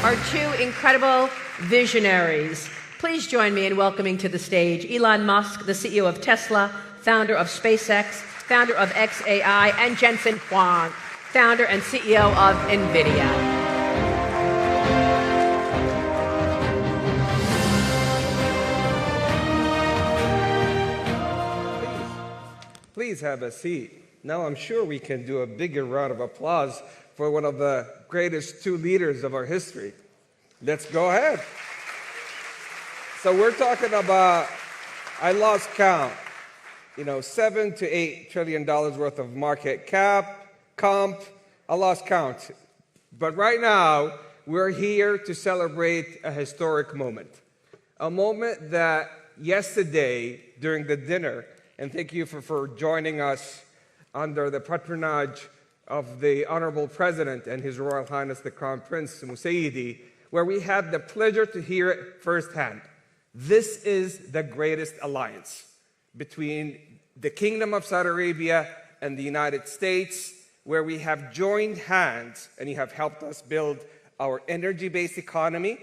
are two incredible visionaries. Please join me in welcoming to the stage Elon Musk, the CEO of Tesla, founder of SpaceX, founder of XAI, and Jensen Huang, founder and CEO of NVIDIA. Please have a seat. Now I'm sure we can do a bigger round of applause for one of the greatest two leaders of our history. Let's go ahead. So we're talking about, I lost count, $7 to $8 trillion worth of market cap, comp, I lost count. But right now, we're here to celebrate a historic moment. A moment that yesterday during the dinner, and thank you for joining us under the patronage of the Honorable President and His Royal Highness the Crown Prince Musaidi, where we had the pleasure to hear it firsthand. This is the greatest alliance between the Kingdom of Saudi Arabia and the United States, where we have joined hands and you have helped us build our energy-based economy,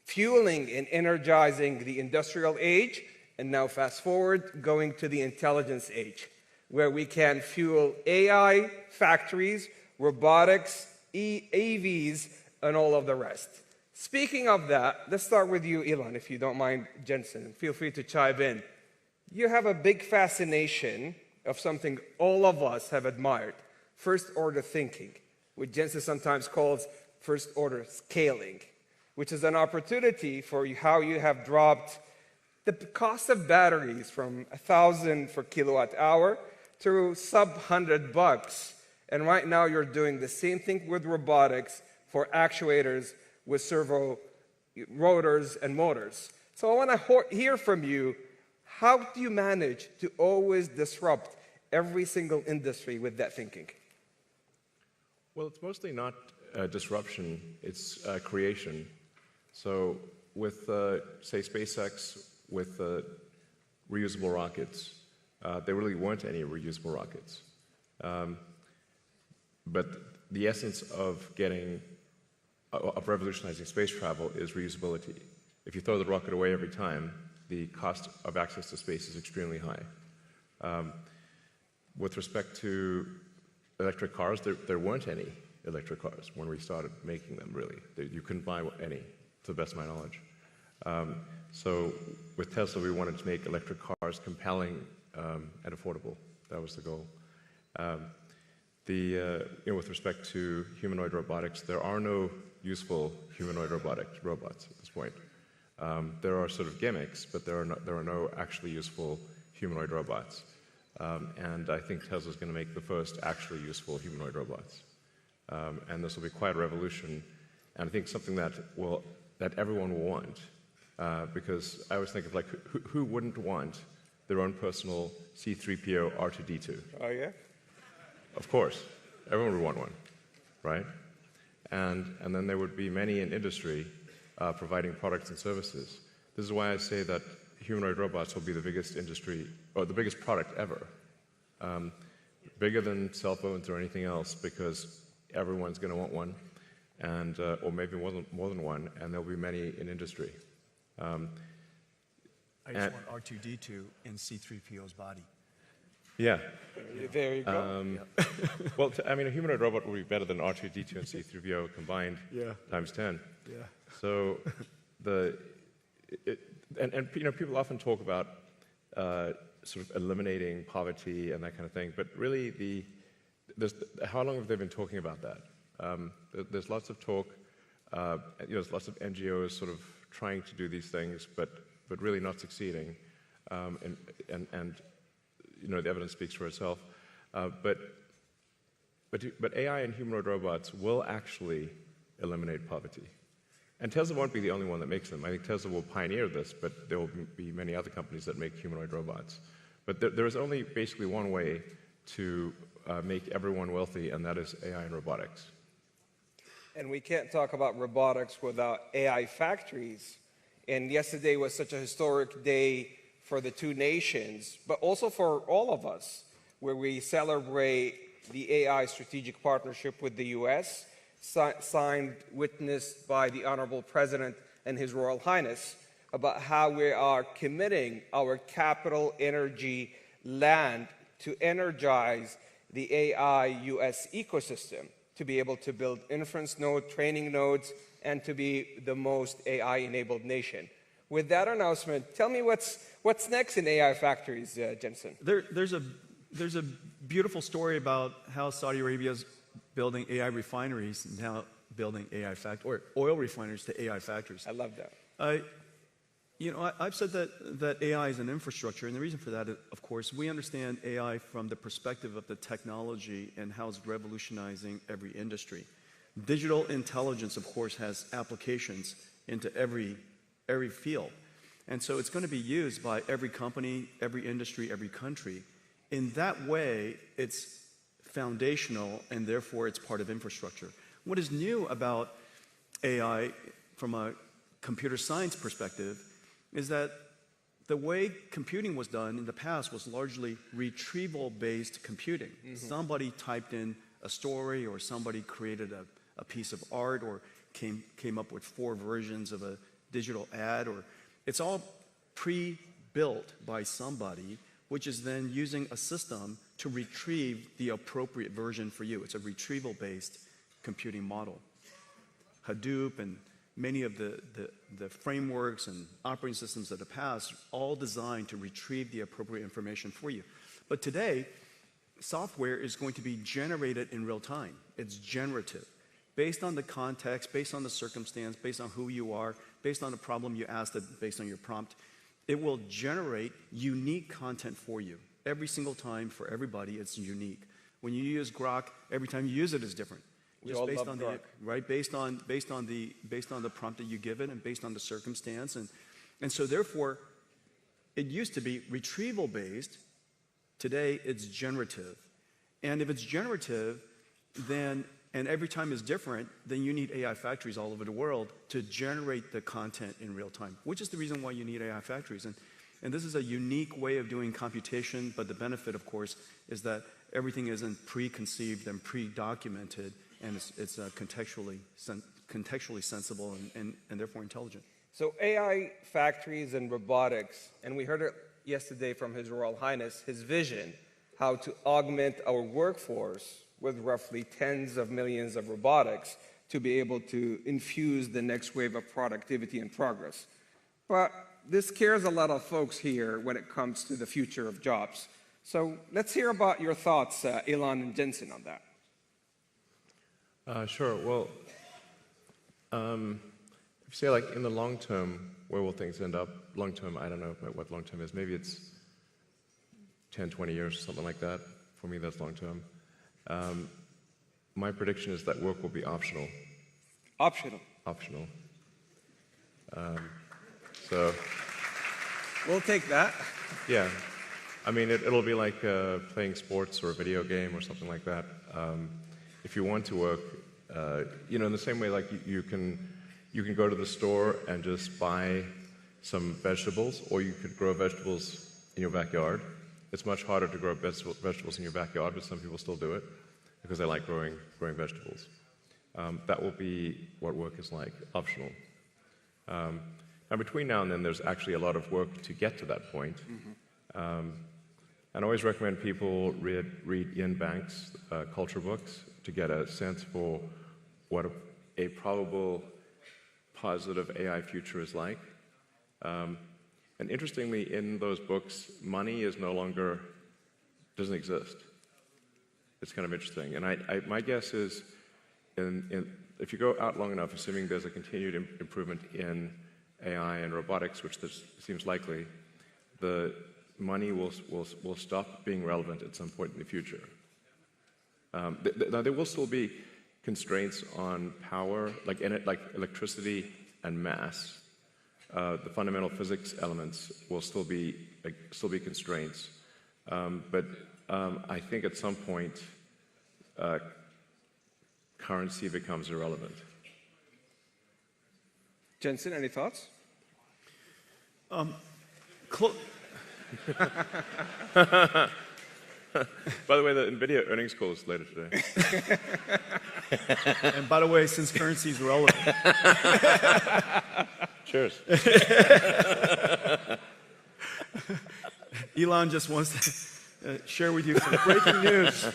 fueling and energizing the industrial age, and now fast forward, going to the intelligence age, where we can fuel AI, factories, robotics, AVs, and all of the rest. Speaking of that, let's start with you, Elon, if you don't mind, Jensen. Feel free to chime in. You have a big fascination of something all of us have admired, first-order thinking, which Jensen sometimes calls first-order scaling, which is an opportunity for how you have dropped the cost of batteries from 1,000 for kilowatt hour to sub $100. And right now you're doing the same thing with robotics for actuators with servo rotors and motors. So I want to hear from you, how do you manage to always disrupt every single industry with that thinking? Well, it's mostly not disruption, it's creation. So with, say, SpaceX, with reusable rockets, there really weren't any reusable rockets. But the essence of revolutionizing space travel is reusability. If you throw the rocket away every time, the cost of access to space is extremely high. With respect to electric cars, there weren't any electric cars when we started making them, really. You couldn't buy any, to the best of my knowledge. So with Tesla, we wanted to make electric cars compelling and affordable. That was the goal. With respect to humanoid robotics, there are no useful humanoid robots at this point. There are sort of gimmicks, but there are no actually useful humanoid robots. And I think Tesla's going to make the first actually useful humanoid robots. And this will be quite a revolution, and I think something that everyone will want. Because I always think of, like, who wouldn't want their own personal C-3PO R2-D2? Oh, yeah? Of course. Everyone would want one, right? And then there would be many in industry providing products and services. This is why I say that humanoid robots will be the biggest industry, or the biggest product ever. Bigger than cell phones or anything else, because everyone's going to want one, and or maybe more than one, and there'll be many in industry. I just want R2-D2 in C-3PO's body. Yeah. There you go. Well, I mean, a humanoid robot would be better than R2-D2 and C-3PO combined times 10. Yeah. So people often talk about sort of eliminating poverty and that kind of thing, but really how long have they been talking about that? There's lots of talk. There's lots of NGOs sort of trying to do these things, but really not succeeding. And the evidence speaks for itself. But AI and humanoid robots will actually eliminate poverty. And Tesla won't be the only one that makes them. I think Tesla will pioneer this, but there will be many other companies that make humanoid robots. But there is only basically one way to make everyone wealthy, and that is AI and robotics. And we can't talk about robotics without AI factories. And yesterday was such a historic day for the two nations, but also for all of us, where we celebrate the AI strategic partnership with the US, signed, witnessed by the Honorable President and His Royal Highness, about how we are committing our capital, energy, land to energize the AI US ecosystem, to be able to build inference nodes, training nodes, and to be the most AI-enabled nation. With that announcement, tell me what's next in AI factories, Jensen? There's a beautiful story about how Saudi Arabia is building AI refineries and now building or oil refineries to AI factories. I love that. I've said that AI is an infrastructure, and the reason for that, of course, we understand AI from the perspective of the technology and how it's revolutionizing every industry. Digital intelligence, of course, has applications into every field. And so it's going to be used by every company, every industry, every country. In that way, it's foundational, and therefore it's part of infrastructure. What is new about AI from a computer science perspective is that the way computing was done in the past was largely retrieval-based computing. Somebody typed in a story, or somebody created a piece of art, or came up with 4 versions of a digital ad, or it's all pre-built by somebody, which is then using a system to retrieve the appropriate version for you. It's a retrieval-based computing model. Hadoop and many of the frameworks and operating systems of the past, all designed to retrieve the appropriate information for you. But today, software is going to be generated in real time. It's generative. Based on the context, based on the circumstance, based on who you are, based on the problem you asked, based on your prompt, it will generate unique content for you. Every single time, for everybody, it's unique. When you use Grok, every time you use it is different. Just based on Grok. Right, based on the prompt that you give it, and based on the circumstance, and so therefore, it used to be retrieval based. Today, it's generative, and if it's generative, then and every time is different, then you need AI factories all over the world to generate the content in real time, which is the reason why you need AI factories. And this is a unique way of doing computation, but the benefit, of course, is that everything isn't preconceived and pre-documented, and it's contextually sensible and therefore intelligent. So AI factories and robotics, and we heard it yesterday from His Royal Highness, his vision, how to augment our workforce with roughly tens of millions of robotics to be able to infuse the next wave of productivity and progress. But this scares a lot of folks here when it comes to the future of jobs. So let's hear about your thoughts, Elon and Jensen, on that. Sure. Well, if you say, like, in the long term, where will things end up? Long term, I don't know what long term is. Maybe it's 10, 20 years, something like that. For me, that's long term. My prediction is that work will be optional. Optional. Optional. So. We'll take that. Yeah. I mean, it'll be like playing sports or a video game or something like that. If you want to work, in the same way, like you can go to the store and just buy some vegetables, or you could grow vegetables in your backyard. It's much harder to grow vegetables in your backyard, but some people still do it because they like growing vegetables. That will be what work is like, optional. Now, between now and then, there's actually a lot of work to get to that point. And I always recommend people read Ian Banks' culture books to get a sense for what a probable positive AI future is like. And interestingly, in those books, money doesn't exist. It's kind of interesting. And my guess is, if you go out long enough, assuming there's a continued improvement in AI and robotics, which this seems likely, the money will stop being relevant at some point in the future. Now, there will still be constraints on power, like electricity and mass. The fundamental physics elements will still be constraints, but I think at some point currency becomes irrelevant. Jensen, any thoughts? By the way, the NVIDIA earnings call is later today. And by the way, since currency is relevant. Cheers. Elon just wants to share with you some breaking news.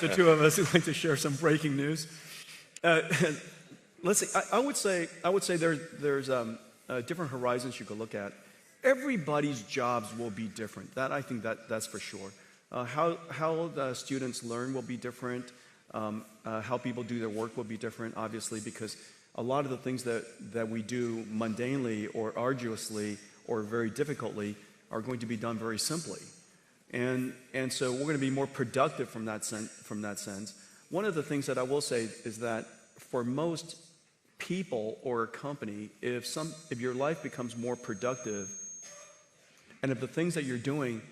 The two of us would like to share some breaking news. Let's see. I would say there's different horizons you could look at. Everybody's jobs will be different. I think that's for sure. How the students learn will be different. How people do their work will be different, obviously, because a lot of the things that we do mundanely or arduously or very difficultly are going to be done very simply. And so we're going to be more productive from that sense. One of the things that I will say is that for most people or a company, if your life becomes more productive, and if the things that you're doing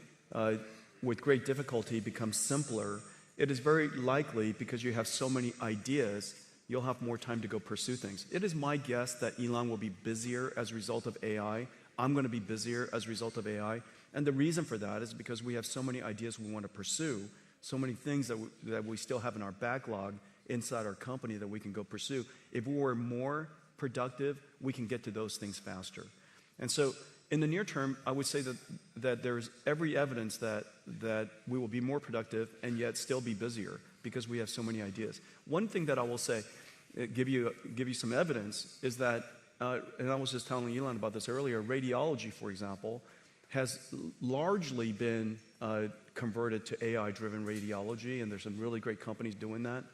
with great difficulty become simpler, it is very likely, because you have so many ideas, you'll have more time to go pursue things. It is my guess that Elon will be busier as a result of AI. I'm going to be busier as a result of AI. And the reason for that is because we have so many ideas we want to pursue, so many things that we still have in our backlog inside our company that we can go pursue. If we were more productive, we can get to those things faster. And so in the near term, I would say that there's every evidence that we will be more productive and yet still be busier because we have so many ideas. One thing that I will say, give you some evidence, is that, and I was just telling Elon about this earlier, radiology, for example, has largely been converted to AI-driven radiology, and there's some really great companies doing that.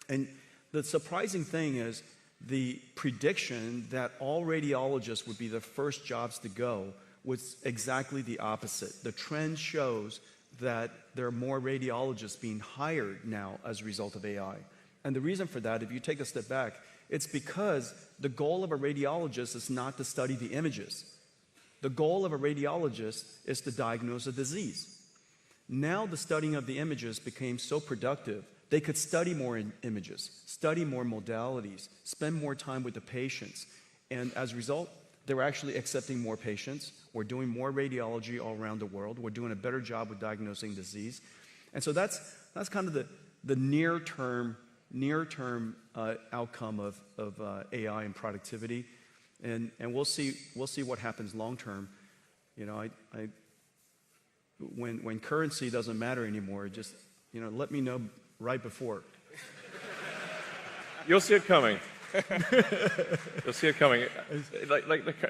And the surprising thing is the prediction that all radiologists would be the first jobs to go was exactly the opposite. The trend shows that there are more radiologists being hired now as a result of AI. And the reason for that, if you take a step back, it's because the goal of a radiologist is not to study the images. The goal of a radiologist is to diagnose a disease. Now the studying of the images became so productive, they could study more images, study more modalities, spend more time with the patients. And as a result, they're actually accepting more patients. We're doing more radiology all around the world. We're doing a better job with diagnosing disease. And so that's kind of the near-term outcome of AI and productivity. And we'll see what happens long term. You know, when currency doesn't matter anymore, just let me know right before. You'll see it coming. You'll see it coming.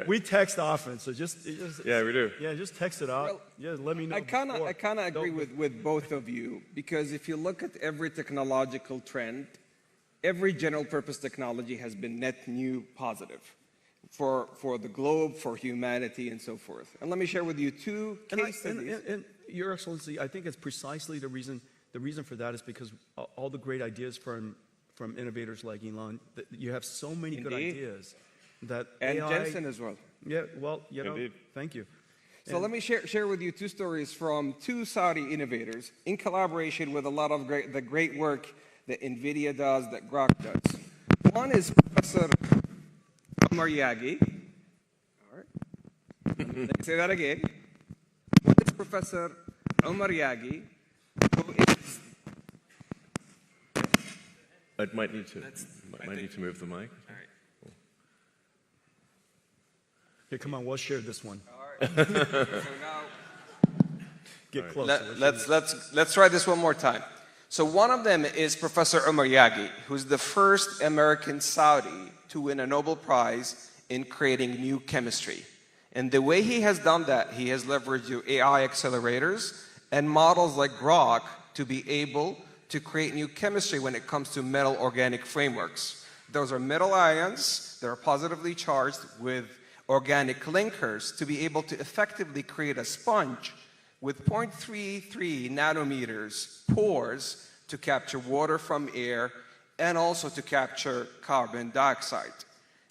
We text often, so just yeah, we do. Yeah, just text it out. Well, yeah, let me know. I kind of agree with both of you, because if you look at every technological trend, every general purpose technology has been net new positive for the globe, for humanity, and so forth. And let me share with you two case studies. And Your Excellency, I think it's precisely the reason for that is because all the great ideas from innovators like Elon, that you have so many good ideas that and AI, Jensen as well. Yeah, well, Indeed. Thank you. So let me share with you two stories from two Saudi innovators in collaboration with a lot of the great work that NVIDIA does, that Grok does. One is Professor Omar Yagi. All right. Let me say that again. One is Professor Omar Yagi, who is... I might need to move the mic. All right. Here, come on, we'll share this one. All right. So now... Get closer. Let's try this one more time. So one of them is Professor Omar Yagi, who's the first American Saudi to win a Nobel Prize in creating new chemistry. And the way he has done that, he has leveraged your AI accelerators and models like Grok to be able to create new chemistry when it comes to metal organic frameworks. Those are metal ions that are positively charged with organic linkers to be able to effectively create a sponge with 0.33 nanometers pores to capture water from air and also to capture carbon dioxide.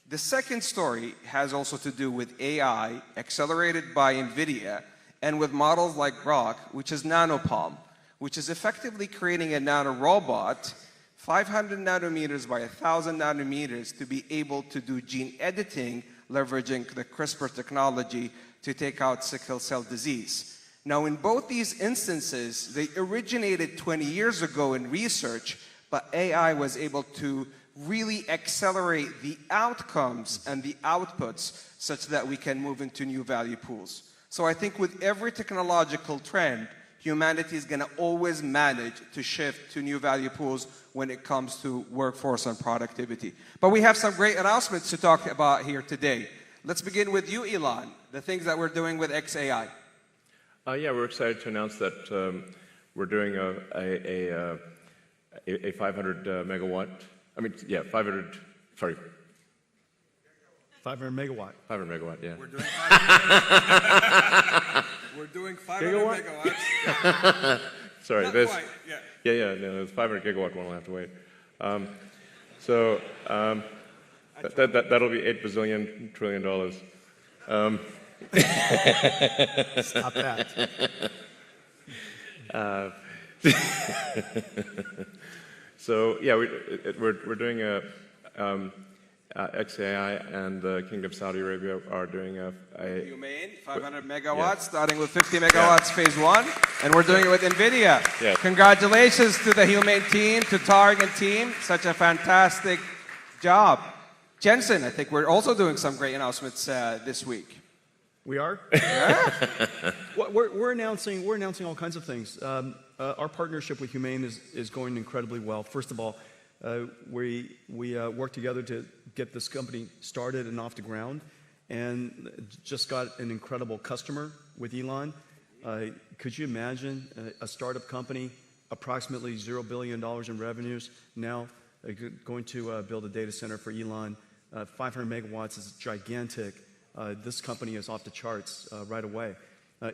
The second story has also to do with AI accelerated by NVIDIA and with models like Grok, which is nanopalm, which is effectively creating a nanorobot 500 nanometers by 1,000 nanometers to be able to do gene editing leveraging the CRISPR technology to take out sickle cell disease. Now, in both these instances, they originated 20 years ago in research, but AI was able to really accelerate the outcomes and the outputs such that we can move into new value pools. So I think with every technological trend, humanity is going to always manage to shift to new value pools when it comes to workforce and productivity. But we have some great announcements to talk about here today. Let's begin with you, Elon, the things that we're doing with XAI. Yeah, we're excited to announce that we're doing a 500 megawatt. I mean, yeah, 500. Sorry. 500 megawatt. 500 megawatt. Yeah. We're doing 500. Wewe're doing 500 megawatts. Sorry. Not this. Quite, yeah. Yeah. No, the 500 gigawatt one will have to wait. That'll be $8 bazillion trillion. Stop that. So yeah, we're doing a XAI, and the Kingdom of Saudi Arabia are doing a Humane, 500 megawatts, starting with 50 megawatts phase one, and we're doing it with NVIDIA. Yeah. Congratulations to the Humane team, to Targ and team, such a fantastic job. Jensen, I think we're also doing some great announcements this week. We are? Yeah. We're announcing all kinds of things. Our partnership with Humane is going incredibly well. First of all, we worked together to get this company started and off the ground, and just got an incredible customer with Elon. Could you imagine a startup company, approximately $0 billion in revenues, now going to build a data center for Elon? 500 megawatts is gigantic. This company is off the charts right away.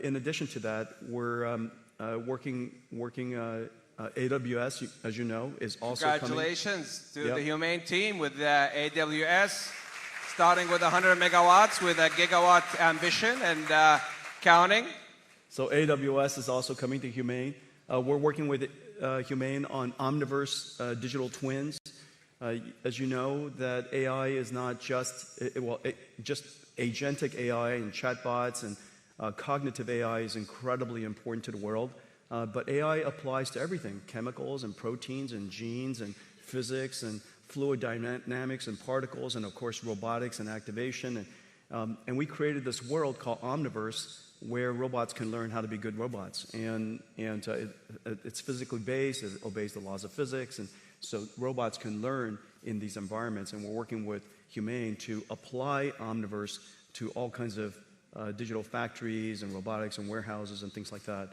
In addition to that, we're working AWS, as you know, is also coming. Congratulations to the Humane team with AWS, starting with 100 megawatts with a gigawatt ambition and counting. So AWS is also coming to Humane. We're working with Humane on Omniverse digital twins. As you know, that AI is not just, just agentic AI and chatbots and cognitive AI is incredibly important to the world. But AI applies to everything, chemicals and proteins and genes and physics and fluid dynamics and particles and, of course, robotics and activation. And we created this world called Omniverse where robots can learn how to be good robots. And it's physically based, it obeys the laws of physics, and so robots can learn in these environments. And we're working with Humane to apply Omniverse to all kinds of digital factories and robotics and warehouses and things like that.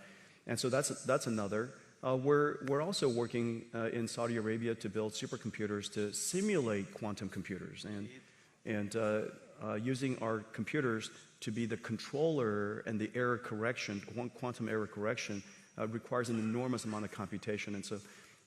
And so that's another. We're also working in Saudi Arabia to build supercomputers to simulate quantum computers, and using our computers to be the controller and the error correction. Quantum error correction requires an enormous amount of computation, and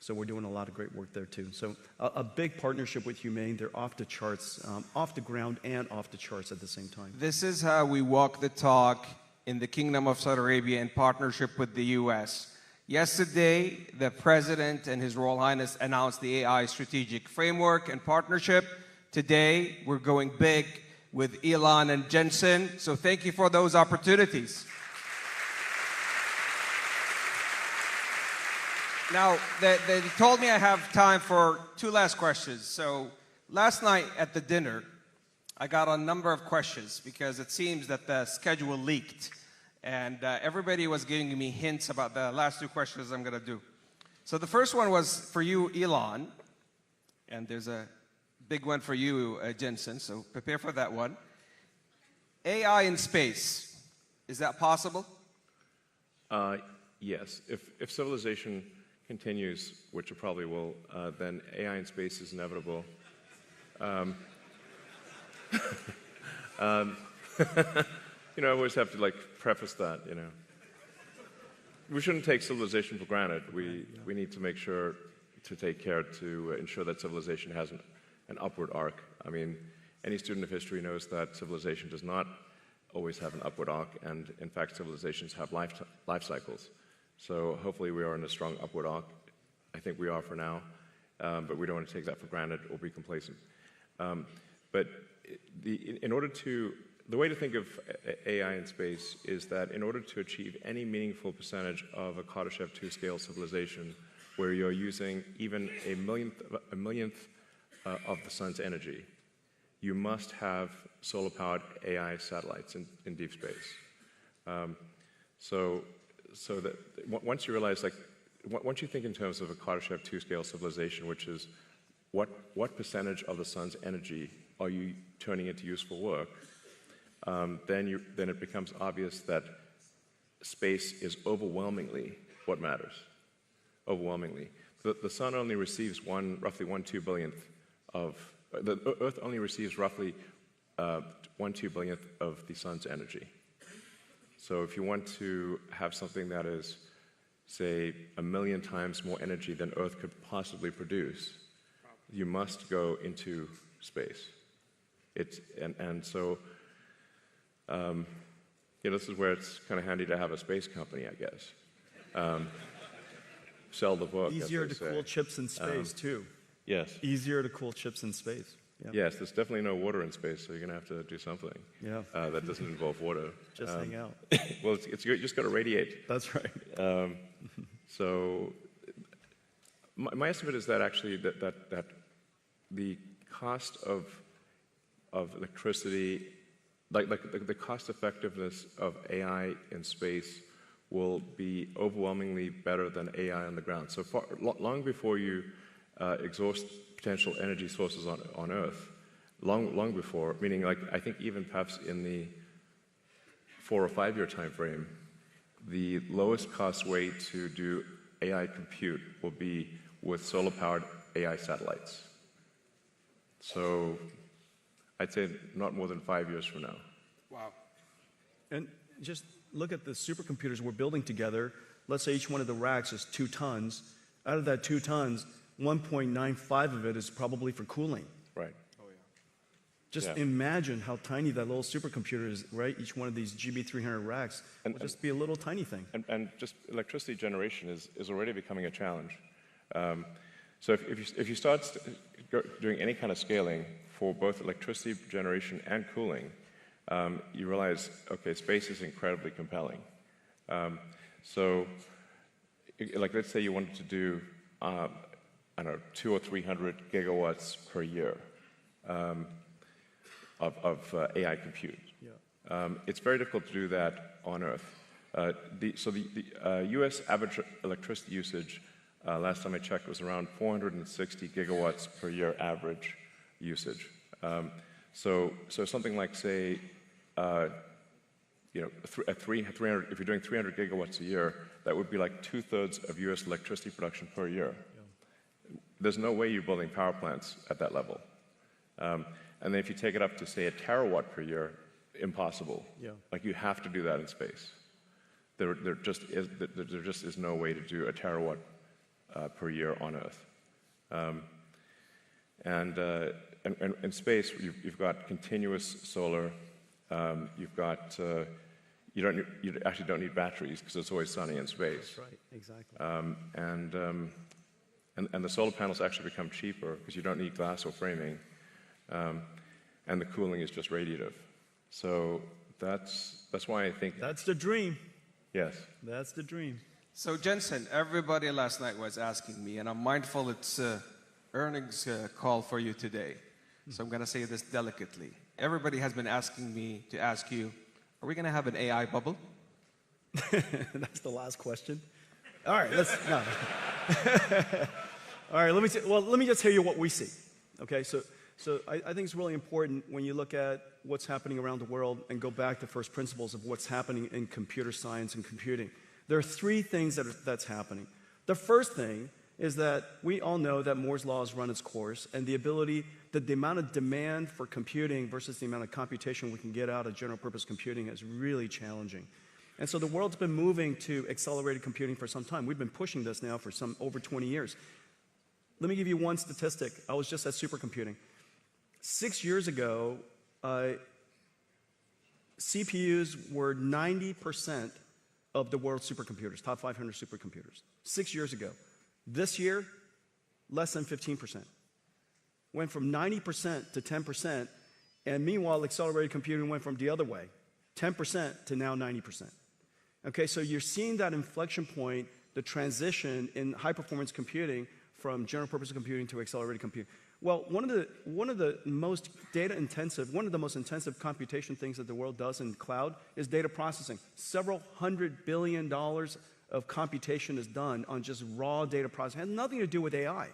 so we're doing a lot of great work there too. So a big partnership with Humane. They're off the charts, off the ground and off the charts at the same time. This is how we walk the talk in the Kingdom of Saudi Arabia in partnership with the US. Yesterday, the President and His Royal Highness announced the AI Strategic Framework and Partnership. Today, we're going big with Elon and Jensen. So thank you for those opportunities. Now, they told me I have time for two last questions. So last night at the dinner, I got a number of questions because it seems that the schedule leaked. And everybody was giving me hints about the last two questions I'm going to do. So the first one was for you, Elon. And there's a big one for you, Jensen. So prepare for that one. AI in space, is that possible? Yes. If civilization continues, which it probably will, then AI in space is inevitable. You know, I always have to preface that, you know. We shouldn't take civilization for granted. We need to make sure to take care to ensure that civilization has an upward arc. I mean, any student of history knows that civilization does not always have an upward arc, and in fact, civilizations have life cycles. So hopefully we are in a strong upward arc. I think we are for now, but we don't want to take that for granted or be complacent. But the way to think of AI in space is that in order to achieve any meaningful percentage of a Kardashev-2 scale civilization, where you're using even a millionth of the sun's energy, you must have solar-powered AI satellites in deep space. So that once you realize, like, once you think in terms of a Kardashev-2 scale civilization, which is what percentage of the sun's energy are you turning into useful work, then it becomes obvious that space is overwhelmingly what matters. Overwhelmingly, the sun only receives roughly 1/2 billionth of the Earth only receives roughly 1/2 billionth of the sun's energy. So if you want to have something that is, say, 1,000,000 times more energy than Earth could possibly produce, you must go into space. So this is where it's kind of handy to have a space company, I guess. Sell the book. Easier to cool chips in space, too. Yes. Easier to cool chips in space. Yeah. Yes, there's definitely no water in space, so you're going to have to do something that doesn't involve water. Just hang out. Well, you just got to radiate. That's right. So my estimate is that actually that the cost of electricity, like the cost effectiveness of AI in space will be overwhelmingly better than AI on the ground. So long before you exhaust potential energy sources on Earth, long before, meaning, like, I think even perhaps in the 4 or 5 year time frame, the lowest cost way to do AI compute will be with solar-powered AI satellites. So I'd say not more than 5 years from now. Wow. And just look at the supercomputers we're building together. Let's say each one of the racks is 2 tons. Out of that 2 tons, 1.95 of it is probably for cooling. Right. Oh, yeah. Just imagine how tiny that little supercomputer is, right? Each one of these GB300 racks will just be a little tiny thing. And just electricity generation is already becoming a challenge. So if you start doing any kind of scaling for both electricity generation and cooling, you realize, okay, space is incredibly compelling. So, like, let's say you wanted to do, I don't know, 200 or 300 gigawatts per year of AI compute. Yeah. It's very difficult to do that on Earth. The U.S. average electricity usage, last time I checked, was around 460 gigawatts per year average usage. So something like, say, at 300, if you're doing 300 gigawatts a year, that would be like 2/3 of U.S. electricity production per year. Yeah. There's no way you're building power plants at that level. And then if you take it up to, say, 1 terawatt per year, impossible. Yeah. Like, you have to do that in space. There just is no way to do 1 terawatt per year on Earth. And in space, you've got continuous solar. You've got you actually don't need batteries because it's always sunny in space. That's right, exactly. And the solar panels actually become cheaper because you don't need glass or framing, and the cooling is just radiative. So that's why I think that's the dream. Yes, that's the dream. So Jensen, everybody last night was asking me, and I'm mindful it's earnings call for you today. So I'm going to say this delicately. Everybody has been asking me to ask you, are we going to have an AI bubble? That's the last question. All right, no. All right, let me just tell you what we see. Okay, so I think it's really important when you look at what's happening around the world and go back to first principles of what's happening in computer science and computing. There are 3 things that's happening. The first thing is that we all know that Moore's law has run its course, and the amount of demand for computing versus the amount of computation we can get out of general purpose computing is really challenging. And so the world's been moving to accelerated computing for some time. We've been pushing this now for over 20 years. Let me give you one statistic. I was just at supercomputing. 6 years ago, CPUs were 90% of the world's supercomputers, top 500 supercomputers. 6 years ago. This year, less than 15%. Went from 90% to 10%, And meanwhile, accelerated computing went from the other way, 10% to now 90%. Okay, so you're seeing that inflection point, the transition in high-performance computing from general-purpose computing to accelerated computing. Well, one of the most data-intensive, one of the most intensive computation things that the world does in cloud is data processing. Several $100 billion of computation is done on just raw data processing. It has nothing to do with AI.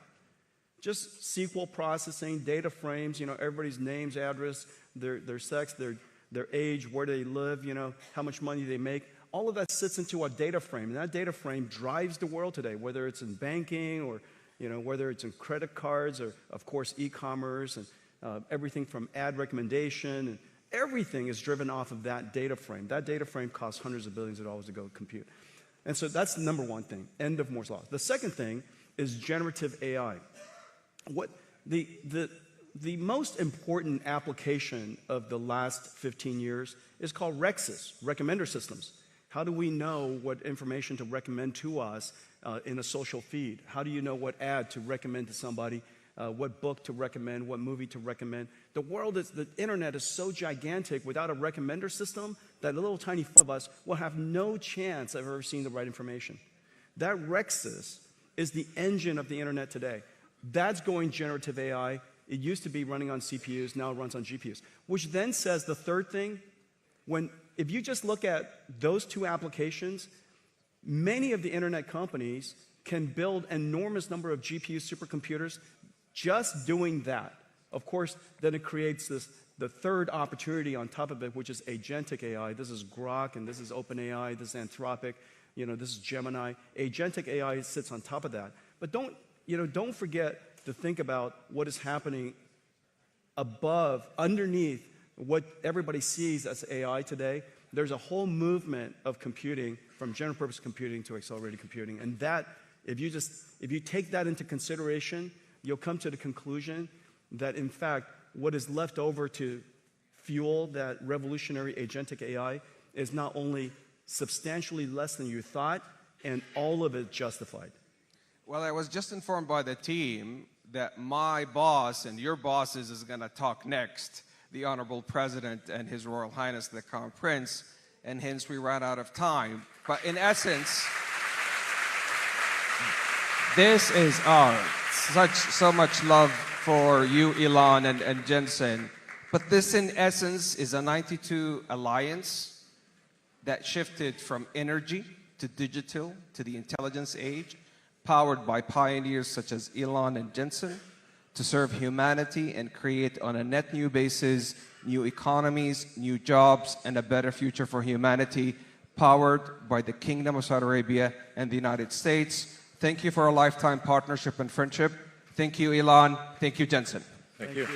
Just SQL processing, data frames, everybody's names, address, their sex, their age, where they live, how much money they make. All of that sits into a data frame, and that data frame drives the world today, whether it's in banking or whether it's in credit cards or, of course, e-commerce and everything from ad recommendation, and everything is driven off of that data frame. That data frame costs hundreds of billions of dollars to go compute. And so that's the number one thing, end of Moore's law. The second thing is generative AI. What the most important application of the last 15 years is called REXs, recommender systems. How do we know what information to recommend to us in a social feed? How do you know what ad to recommend to somebody, what book to recommend, what movie to recommend? The internet is so gigantic without a recommender system that a little tiny of us will have no chance of ever seeing the right information. That REXs is the engine of the internet today. That's going generative AI. It used to be running on CPUs, now it runs on GPUs. Which then says the third thing, if you just look at those two applications, many of the internet companies can build an enormous number of GPU supercomputers just doing that. Of course, then it creates the third opportunity on top of it, which is agentic AI. This is Grok, and this is OpenAI, this is Anthropic, this is Gemini. Agentic AI sits on top of that. But don't forget to think about what is happening underneath what everybody sees as AI today. There's a whole movement of computing from general purpose computing to accelerated computing. And that, if you take that into consideration, you'll come to the conclusion that, in fact, what is left over to fuel that revolutionary agentic AI is not only substantially less than you thought, and all of it justified. Well, I was just informed by the team that my boss and your bosses is going to talk next, the Honorable President and His Royal Highness the Crown Prince, and hence we ran out of time. But in essence, this is so much love for you, Elon and Jensen. But this, in essence, is a 92 alliance that shifted from energy to digital to the intelligence age, powered by pioneers such as Elon and Jensen, to serve humanity and create on a net new basis new economies, new jobs, and a better future for humanity, powered by the Kingdom of Saudi Arabia and the United States. Thank you for a lifetime partnership and friendship. Thank you, Elon. Thank you, Jensen. Thank you.